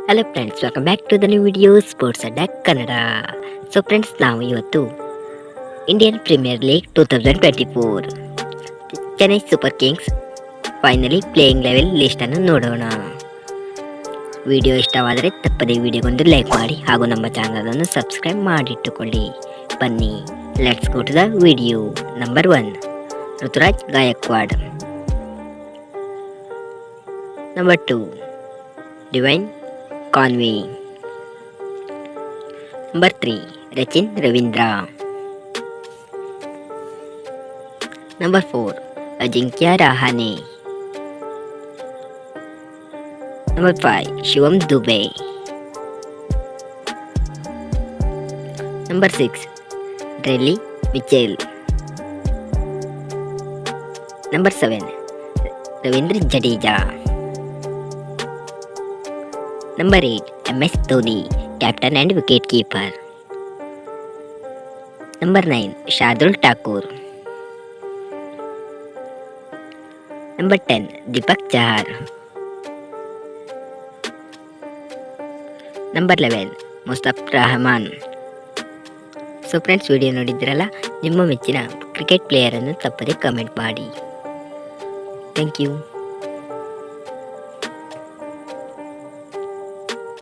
Hello friends, welcome back to the new video sports Adda Kannada. So friends, ನಾವು ಇವತ್ತು Indian Premier League 2024 Chennai super kings finally playing eleven ಲಿಸ್ಟನ್ನು ನೋಡೋಣ. Video ಇಷ್ಟವಾದರೆ ತಪ್ಪದೇ ವಿಡಿಯೋಗೊಂದು like ಮಾಡಿ ಹಾಗೂ ನಮ್ಮ ಚಾನಲನ್ನು ಸಬ್ಸ್ಕ್ರೈಬ್ ಮಾಡಿಟ್ಟುಕೊಳ್ಳಿ. ಬನ್ನಿ, let's go to the video. Number 1, Ruturaj Gaikwad. Number 2, Devon Conway. Number 3, Rachin Ravindra. Number 4, Ajinkya Rahane. Number 5, Shivam Dube. Number 6, Daryl Mitchell. Number 7, Ravindra Jadeja. Number 8, MS Dhoni, captain and wicket keeper. Number 9, Shardul Thakur. Number 10, Deepak Chahar. Number 11, Mustafizur Rahman. So friends, video ನೋಡಿದ್ರಲ್ಲ, ನಿಮ್ಮ ಮೆಚ್ಚಿನ ಕ್ರಿಕೆಟ್ ಪ್ಲೇಯರನ್ನು ತಪ್ಪದೇ ಕಮೆಂಟ್ ಮಾಡಿ. Thank you.